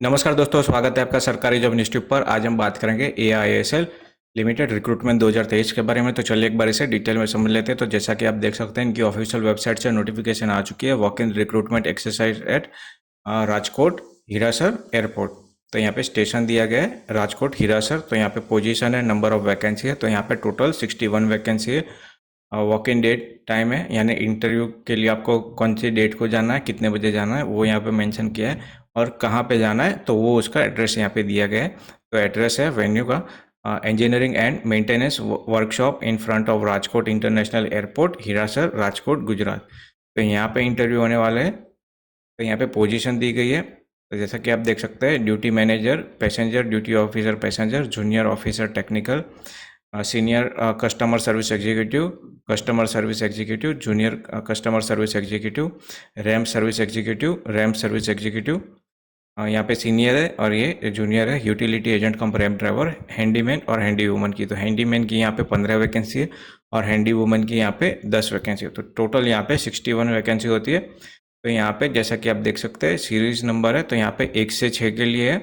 नमस्कार दोस्तों, स्वागत है आपका सरकारी जॉब इंस्टीट्यूट पर। आज हम बात करेंगे AISL लिमिटेड रिक्रूटमेंट 2023 के बारे में। तो चलिए एक बार इसे डिटेल में समझ लेते हैं। तो जैसा कि आप देख सकते हैं, इनकी ऑफिशियल वेबसाइट से नोटिफिकेशन आ चुकी है। Walk in recruitment exercise at Rajkot Hirasar airport. तो यहाँ पे स्टेशन दिया गया है राजकोट हिरासर। तो यहाँ पे पोजीशन है, नंबर ऑफ वैकेंसी है। तो यहाँ पे टोटल 61 वैकेंसी है। वॉक इन डेट टाइम है, यानी इंटरव्यू के लिए आपको कौन सी डेट को जाना है, कितने बजे जाना है, वो यहाँ पे मेंशन किया है। और कहाँ पे जाना है तो वो उसका एड्रेस यहाँ पे दिया गया है। तो एड्रेस है वेन्यू का engineering and maintenance workshop in front of Rajkot international airport Hirasar Rajkot Gujarat. तो यहाँ पे इंटरव्यू होने वाले हैं। तो यहाँ पे पोजीशन दी गई है। तो जैसा कि आप देख सकते हैं, duty manager passenger, duty officer passenger, junior officer technical, senior customer service executive, customer service executive, junior customer service executive, RAM service executive, RAM service executive. यहाँ पे सीनियर है और ये जूनियर है। यूटिलिटी एजेंट कम रैम ड्राइवर, हैंडीमैन और handy woman की। तो handyman की यहाँ पे 15 वैकेंसी है और हैंडी वूमन की यहाँ पे 10 वैकेंसी है। तो टोटल यहाँ पे 61 वैकेंसी होती है। तो यहाँ पे जैसा कि आप देख सकते हैं, सीरीज नंबर है। तो यहाँ पे 1 से 6 के लिए है।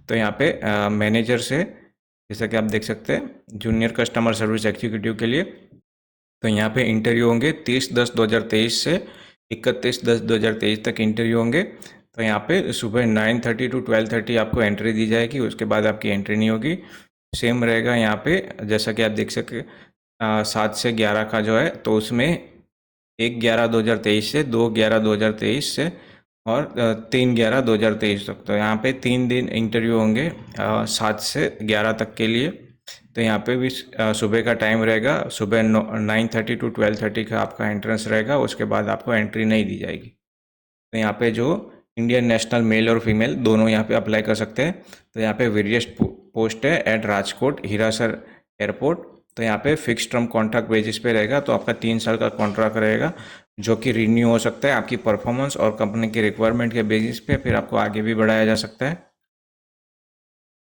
तो यहाँ पे मैनेजर से, जैसा कि आप देख सकते हैं, जूनियर कस्टमर सर्विस एग्जीक्यूटिव के लिए। तो यहाँ पे इंटरव्यू होंगे 30/10/2023 से 31/10/2023 तक इंटरव्यू होंगे। तो यहाँ पे सुबह 9:30 to 12:30 आपको एंट्री दी जाएगी, उसके बाद आपकी एंट्री नहीं होगी। सेम रहेगा यहाँ पे, जैसा कि आप देख सकते 7 से 11 का जो है, तो उसमें 1/11/2023 से 2/11/2023 से और 3/11/2023 तक। तो यहाँ पे 3 दिन इंटरव्यू होंगे 7 से 11 तक के लिए। तो यहाँ पे भी सुबह का टाइम रहेगा। सुबह 9:30 to 12:30 का आपका एंट्रेंस रहेगा, उसके बाद आपको एंट्री नहीं दी जाएगी। तो यहाँ पे जो इंडियन नेशनल मेल और फीमेल दोनों यहाँ पे अप्लाई कर सकते हैं। तो यहाँ पे वेरियस पोस्ट है एट राजकोट हिरासर एयरपोर्ट। तो यहाँ पे फिक्स टर्म कॉन्ट्रैक्ट बेसिस पे रहेगा। तो आपका 3 साल का कॉन्ट्रैक्ट रहेगा, जो कि रिन्यू हो सकता है आपकी परफॉर्मेंस और कंपनी की रिक्वायरमेंट के बेसिस पे। फिर आपको आगे भी बढ़ाया जा सकता है।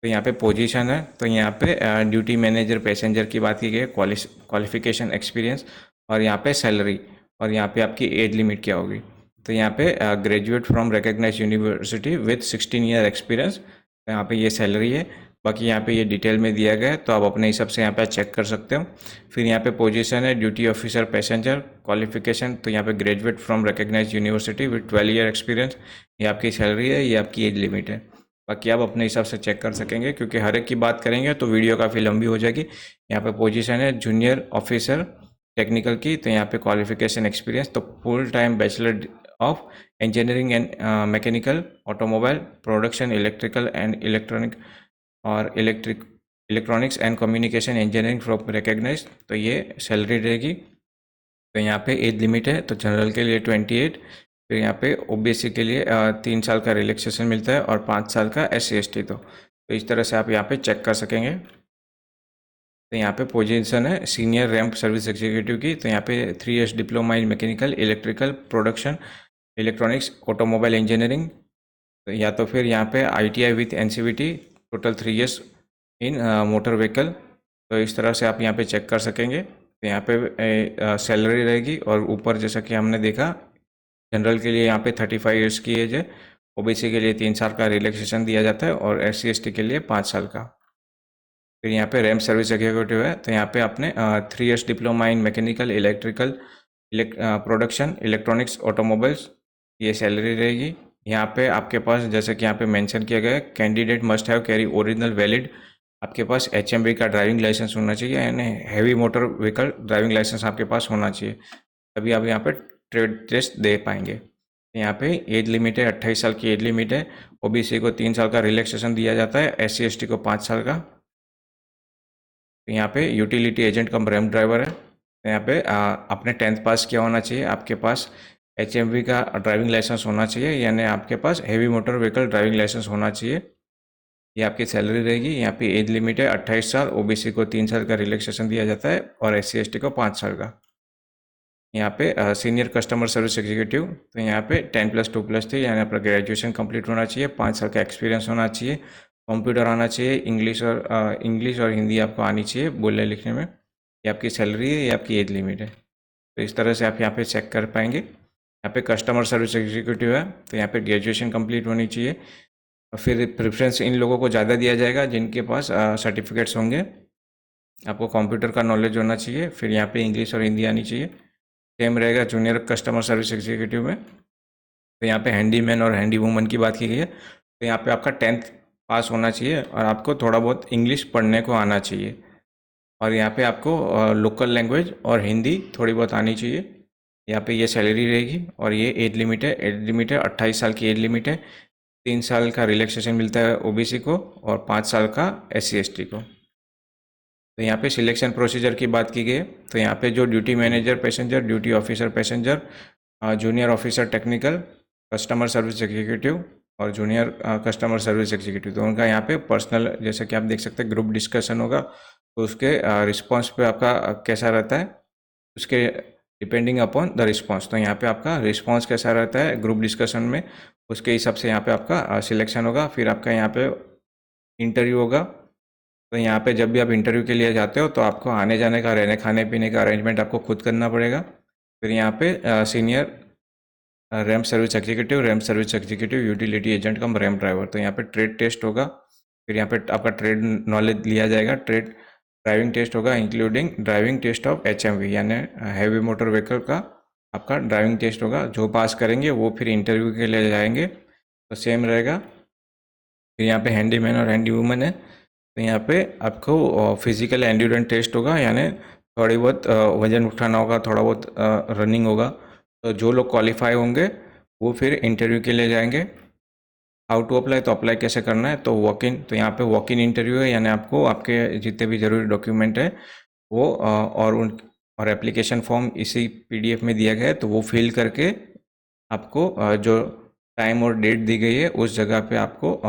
तो यहाँ पे पोजीशन है। तो यहाँ पे ड्यूटी मैनेजर पैसेंजर की बात की गई है, क्वालिफिकेशन एक्सपीरियंस और यहाँ पे सैलरी और यहाँ पे आपकी एज लिमिट क्या होगी। तो यहाँ पे graduate from recognise university with 16 year experience. तो यहाँ पे ये सैलरी है। बाकी यहाँ पे ये डिटेल में दिया गया है, तो आप अपने हिसाब से यहाँ पे चेक कर सकते हो। फिर यहाँ पे पोजीशन है ड्यूटी ऑफिसर पैसेंजर, क्वालिफिकेशन। तो यहाँ पे graduate from recognise university with 12 year experience. ये आपकी सैलरी है, ये आपकी एज लिमिट है। बाकी आप अपने हिसाब से चेक कर सकेंगे, क्योंकि हर एक की बात करेंगे तो वीडियो काफ़ी लंबी हो जाएगी। यहाँ पे पोजीशन है जूनियर ऑफिसर टेक्निकल की। तो यहाँ पे क्वालिफिकेशन एक्सपीरियंस, तो full time bachelor of engineering and mechanical automobile production electrical and electronic और electronics and communication engineering from recognise. तो ये सैलरी रहेगी। तो यहाँ पे एज लिमिट है, तो जनरल के लिए 28। फिर यहाँ पे ओबीसी के लिए 3 साल का रिलैक्सेशन मिलता है और 5 साल का SC/ST। तो इस तरह से आप यहाँ पे चेक कर सकेंगे। तो यहाँ पे पोजीशन है सीनियर रैंप सर्विस एग्जीक्यूटिव की। तो यहाँ पे 3 years diploma in mechanical electrical production electronics automobile engineering. तो या तो फिर यहाँ पे ITI with NCVT, total 3 years in motor vehicle. तो इस तरह से आप यहाँ पे चेक कर सकेंगे। तो यहाँ पे सैलरी रहेगी और ऊपर जैसा कि हमने देखा, जनरल के लिए यहाँ पे 35 years की एज है, ओबीसी के लिए 3 साल का रिलैक्सेशन दिया जाता है और SC/ST के लिए 5 साल का। फिर यहाँ पे रैम सर्विस एग्जीक्यूटिव है। तो यहाँ पे आपने 3 years diploma in mechanical electrical production electronics automobiles, ये सैलरी रहेगी। यहाँ पे आपके पास, जैसे कि यहाँ पे मेंशन किया गया है, candidate must have carry original valid, आपके पास HMV का ड्राइविंग लाइसेंस होना चाहिए, यानी heavy motor vehicle driving licence आपके पास होना चाहिए, तभी आप यहाँ पे ट्रेड टेस्ट दे पाएंगे। यहाँ पे एज लिमिट है 28 साल की एज लिमिट है। ओबीसी को 3 साल का रिलैक्सेशन दिया जाता है, SC/ST को 5 साल का। तो यहाँ पे यूटिलिटी एजेंट कम रैम ड्राइवर है। तो यहाँ पे आपने 10th पास किया होना चाहिए, आपके पास HMV का ड्राइविंग लाइसेंस होना चाहिए, यानी आपके पास heavy motor vehicle driving licence होना चाहिए। ये आपकी सैलरी रहेगी। यहाँ पे एज लिमिट है 28 साल, ओबीसी को 3 साल का रिलैक्सेशन दिया जाता है और SC/ST को 5 साल का। यहाँ पे सीनियर कस्टमर सर्विस एग्जीक्यूटिव। तो यहाँ पे 10+2+3, यानी आपका ग्रेजुएशन कंप्लीट होना चाहिए, 5 साल का एक्सपीरियंस होना चाहिए, कंप्यूटर आना चाहिए, इंग्लिश और हिंदी आपको आनी चाहिए बोलने लिखने में। ये आपकी सैलरी है, ये आपकी एज लिमिट है। तो इस तरह से आप यहाँ पे चेक कर पाएंगे। यहाँ पे कस्टमर सर्विस एग्जीक्यूटिव है। तो यहाँ पे ग्रेजुएशन कंप्लीट होनी चाहिए फिर प्रेफरेंस इन लोगों को ज़्यादा दिया जाएगा जिनके पास सर्टिफिकेट्स होंगे। आपको कंप्यूटर का नॉलेज होना चाहिए, फिर यहाँ पे इंग्लिश और हिंदी आनी चाहिए। सेम रहेगा जूनियर कस्टमर सर्विस एग्जीक्यूटिव में। तो यहाँ पे हैंडीमैन और हैंडी वूमन की बात की गई है। तो यहाँ पे आपका 10th पास होना चाहिए और आपको थोड़ा बहुत इंग्लिश पढ़ने को आना चाहिए। और यहाँ पे आपको लोकल लैंग्वेज और हिंदी थोड़ी बहुत आनी चाहिए। यहाँ पे ये सैलरी रहेगी और ये एज लिमिट है 28 साल की एज लिमिट है। 3 साल का रिलैक्सेशन मिलता है ओबीसी को और 5 साल का SC ST को। तो यहाँ पे सिलेक्शन प्रोसीजर की बात की गई है। तो यहाँ पे जो duty manager passenger, duty officer passenger, junior officer technical, customer service executive और जूनियर कस्टमर सर्विस एग्जीक्यूटिव, तो उनका यहाँ पे पर्सनल, जैसे कि आप देख सकते हैं, ग्रुप डिस्कशन होगा। तो उसके रिस्पॉन्स पे आपका कैसा रहता है, उसके डिपेंडिंग अपॉन द रिस्पॉन्स। तो यहाँ पे आपका रिस्पॉन्स कैसा रहता है ग्रुप डिस्कशन में, उसके हिसाब से यहाँ पे आपका सिलेक्शन होगा। फिर आपका यहाँ पे इंटरव्यू होगा। तो यहाँ पे जब भी आप इंटरव्यू के लिए जाते हो तो आपको आने जाने का, रहने खाने पीने का अरेंजमेंट आपको खुद करना पड़ेगा। फिर यहाँ पे senior RAM service executive, utility agent कम रैम ड्राइवर। तो यहाँ पे ट्रेड टेस्ट होगा। फिर यहाँ पे आपका ट्रेड नॉलेज लिया जाएगा। ट्रेड ड्राइविंग टेस्ट होगा including driving test of HMV यानी हैवी मोटर व्हीकल का आपका ड्राइविंग टेस्ट होगा। जो पास करेंगे वो फिर इंटरव्यू के लिए जाएंगे। तो सेम रहेगा। फिर यहाँ पे हैंडीमैन और हैंडी वूमन है। तो यहाँ पे आपको फिजिकल एंड्योरेंस टेस्ट होगा, यानी थोड़ी बहुत वजन उठाना होगा, थोड़ा बहुत रनिंग होगा। तो जो लोग क्वालिफाई होंगे वो फिर इंटरव्यू के लिए जाएंगे। हाउ टू अप्लाई, तो अप्लाई कैसे करना है, तो वॉक इन। तो यहाँ पे वॉक इन इंटरव्यू है, यानी आपको आपके जितने भी ज़रूरी डॉक्यूमेंट है वो और एप्लीकेशन फॉर्म इसी PDF में दिया गया है, तो वो फिल करके आपको जो टाइम और डेट दी गई है उस जगह पे आपको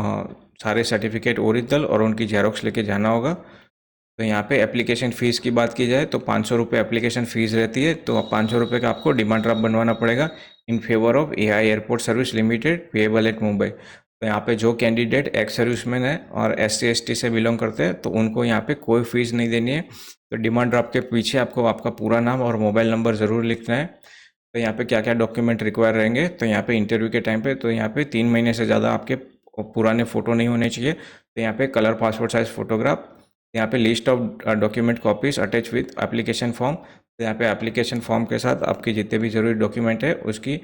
सारे सर्टिफिकेट ओरिजिनल और उनकी जेरोक्स लेके जाना होगा। तो यहाँ पे एप्लीकेशन फ़ीस की बात की जाए तो 500 रुपये एप्लीकेशन फ़ीस रहती है। तो 500 रुपये का आपको डिमांड ड्राफ्ट बनवाना पड़ेगा in favour of AI airport service limited payable eight Mumbai. तो यहाँ पे जो कैंडिडेट एक्स सर्विसमैन है और SC ST से बिलोंग करते हैं तो उनको यहाँ पे कोई फ़ीस नहीं देनी है। तो डिमांड ड्राफ्ट के पीछे आपको आपका पूरा नाम और मोबाइल नंबर ज़रूर लिखना है। तो यहाँ पे क्या क्या डॉक्यूमेंट रिक्वायर रहेंगे, तो यहाँ पे इंटरव्यू के टाइम पे, तो यहाँ पे 3 महीने से ज़्यादा आपके पुराने फ़ोटो नहीं होने चाहिए। तो यहाँ पे कलर पासपोर्ट साइज फ़ोटोग्राफ, यहाँ पे list of document copies attach with application form. तो यहाँ पे एप्लीकेशन फॉर्म के साथ आपके जितने भी ज़रूरी डॉक्यूमेंट है उसकी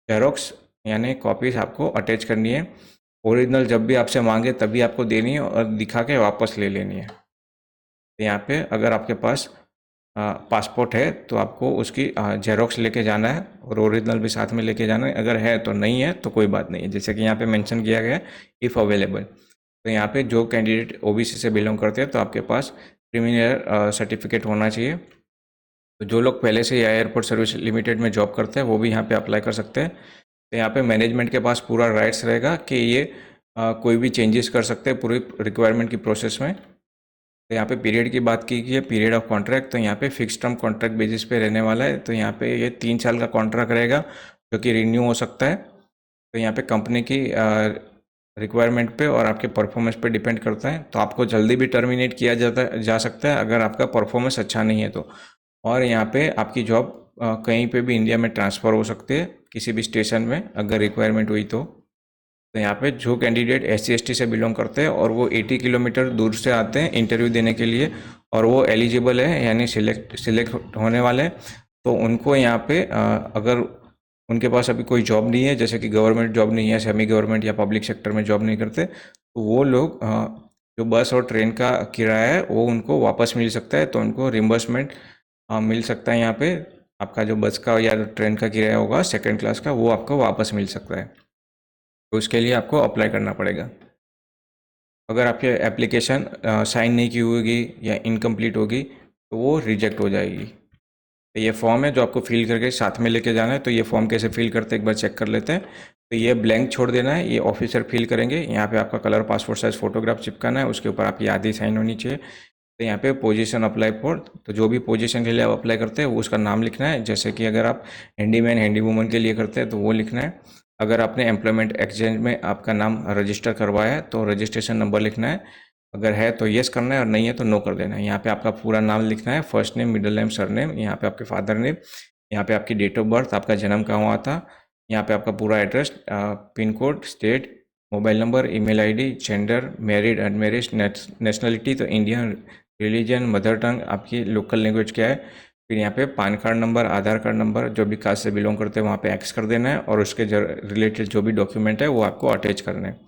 जेरोक्स यानी कॉपीज़ आपको अटैच करनी है। ओरिजिनल जब भी आपसे मांगे तभी आपको देनी है और दिखा के वापस ले लेनी है। तो यहाँ पे अगर आपके पास पासपोर्ट है तो आपको उसकी जेरोक्स लेके जाना है और ओरिजिनल भी साथ में लेके जाना है। अगर है तो, नहीं है तो कोई बात नहीं है, जैसे कि यहाँ पे मेंशन किया गया है इफ़ अवेलेबल। तो यहाँ पे जो कैंडिडेट OBC से बिलोंग करते हैं तो आपके पास क्रिमिनल सर्टिफिकेट होना चाहिए। तो जो लोग पहले से एयरपोर्ट सर्विस लिमिटेड में जॉब करते हैं वो भी यहाँ पे अप्लाई कर सकते हैं। तो यहाँ पे मैनेजमेंट के पास पूरा राइट्स रहेगा कि ये कोई भी चेंजेस कर सकते हैं पूरी रिक्वायरमेंट की प्रोसेस में। तो यहाँ पे पीरियड की बात की गई है, पीरियड ऑफ कॉन्ट्रैक्ट। तो यहाँ पे फिक्स टर्म कॉन्ट्रैक्ट बेसिस पे रहने वाला है। तो यहाँ पे ये 3 साल का कॉन्ट्रैक्ट रहेगा जो कि रिन्यू हो सकता है। तो यहाँ पे कंपनी की रिक्वायरमेंट पे और आपके परफॉर्मेंस पे डिपेंड करता है। तो आपको जल्दी भी टर्मिनेट किया जा सकता है अगर आपका परफॉर्मेंस अच्छा नहीं है तो। और यहाँ पे आपकी जॉब कहीं पे भी इंडिया में ट्रांसफ़र हो सकती है किसी भी स्टेशन में अगर रिक्वायरमेंट हुई तो। तो यहाँ पे जो कैंडिडेट SC ST से बिलोंग करते हैं और वो 80 किलोमीटर दूर से आते हैं इंटरव्यू देने के लिए और वो एलिजिबल है यानी सिलेक्ट होने वाले हैं, तो उनको यहाँ पे अगर उनके पास अभी कोई जॉब नहीं है, जैसे कि गवर्नमेंट जॉब नहीं है, सेमी गवर्नमेंट या पब्लिक सेक्टर में जॉब नहीं करते, तो वो लोग जो बस और ट्रेन का किराया है वो उनको वापस मिल सकता है। तो उनको रिम्बर्समेंट मिल सकता है। यहाँ पे आपका जो बस का या ट्रेन का किराया होगा सेकेंड क्लास का वो आपको वापस मिल सकता है। तो उसके लिए आपको अप्लाई करना पड़ेगा। अगर आपकी एप्लीकेशन साइन नहीं की होगी या इनकम्प्लीट होगी तो वो रिजेक्ट हो जाएगी। तो ये फॉर्म है जो आपको फिल करके साथ में लेके जाना है। तो ये फॉर्म कैसे फिल करते हैं एक बार चेक कर लेते हैं। तो ये ब्लैंक छोड़ देना है, ये ऑफिसर फिल करेंगे। यहाँ पे आपका कलर पासपोर्ट साइज फोटोग्राफ चिपकाना है, उसके ऊपर आपकी आधी साइन होनी चाहिए। तो यहाँ पे पोजीशन अप्लाई फॉर, तो जो भी पोजीशन के लिए आप अप्लाई करते हैं वो उसका नाम लिखना है। जैसे कि अगर आप हैंडीमैन हैंडी वूमन के लिए करते हैं तो वो लिखना है। अगर आपने एम्प्लॉयमेंट एक्सचेंज में आपका नाम रजिस्टर करवाया है तो रजिस्ट्रेशन नंबर लिखना है। अगर है तो येस करना है और नहीं है तो नो कर देना है। यहाँ पे आपका पूरा नाम लिखना है, first name, middle name, surname, यहाँ पे आपके फादर नेम, यहाँ पे आपकी डेट ऑफ बर्थ, आपका जन्म कहाँ हुआ था, यहाँ पे आपका पूरा address, pin code, state, mobile number, email ID, gender, married, unmarried, nationality तो इंडियन, रिलीजन, मदर टंग, आपकी लोकल लैंग्वेज क्या है। फिर यहाँ पे पान कार्ड नंबर, आधार कार्ड नंबर, जो भी कास्ट से बिलोंग करते हैं वहाँ पे एक्स कर देना है, और उसके रिलेटेड जो भी डॉक्यूमेंट है वो आपको अटैच करना है।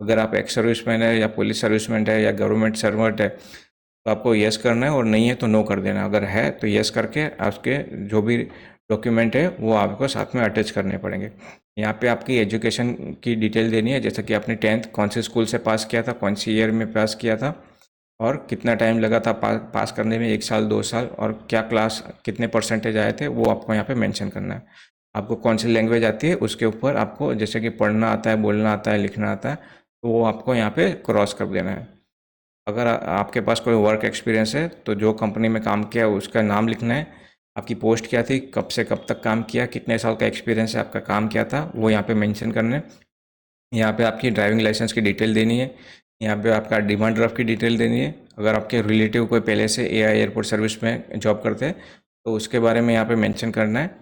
अगर आप एक्स सर्विसमैन है या पुलिस सर्विसमैन है या गवर्नमेंट सर्वेंट है तो आपको येस करना है, और नहीं है तो नो कर देना। अगर है तो येस करके आपके जो भी डॉक्यूमेंट है वो आपको साथ में अटैच करने पड़ेंगे। यहाँ पे आपकी एजुकेशन की डिटेल देनी है, जैसे कि आपने 10th कौन से स्कूल से पास किया था, कौन सी ईयर में पास किया था, और कितना टाइम लगा था पास करने में, 1 साल 2 साल, और क्या क्लास कितने परसेंटेज आए थे वो आपको यहाँ पे मेंशन करना है। आपको कौन सी लैंग्वेज आती है उसके ऊपर आपको, जैसे कि पढ़ना आता है, बोलना आता है, लिखना आता है, तो वो आपको यहाँ पे क्रॉस कर देना है। अगर आपके पास कोई वर्क एक्सपीरियंस है तो जो कंपनी में काम किया उसका नाम लिखना है, आपकी पोस्ट क्या थी, कब से कब तक काम किया, कितने साल का एक्सपीरियंस है आपका, काम क्या था, वो यहाँ पे मेंशन करना है। यहाँ पे आपकी ड्राइविंग लाइसेंस की डिटेल देनी है। यहाँ पे आपका डिमांड ड्राफ्ट की डिटेल देनी है। अगर आपके रिलेटिव कोई पहले से एआई एयरपोर्ट सर्विस में जॉब करते हैं तो उसके बारे में यहाँ पे मेंशन करना है।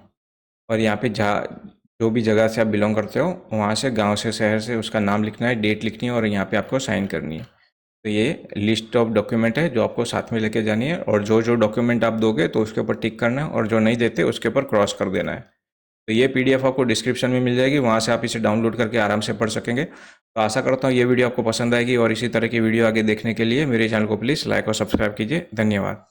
और यहाँ पे जहाँ जो भी जगह से आप बिलोंग करते हो वहाँ से, गांव से, शहर से, उसका नाम लिखना है, डेट लिखनी है, और यहाँ पे आपको साइन करनी है। तो ये लिस्ट ऑफ डॉक्यूमेंट है जो आपको साथ में लेके जानी है, और जो जो डॉक्यूमेंट आप दोगे तो उसके ऊपर टिक करना है, और जो नहीं देते उसके ऊपर क्रॉस कर देना है। तो ये पीडीएफ आपको डिस्क्रिप्शन में मिल जाएगी, वहाँ से आप इसे डाउनलोड करके आराम से पढ़ सकेंगे। तो आशा करता हूँ ये वीडियो आपको पसंद आएगी, और इसी तरह की वीडियो आगे देखने के लिए मेरे चैनल को प्लीज़ लाइक और सब्सक्राइब कीजिए। धन्यवाद।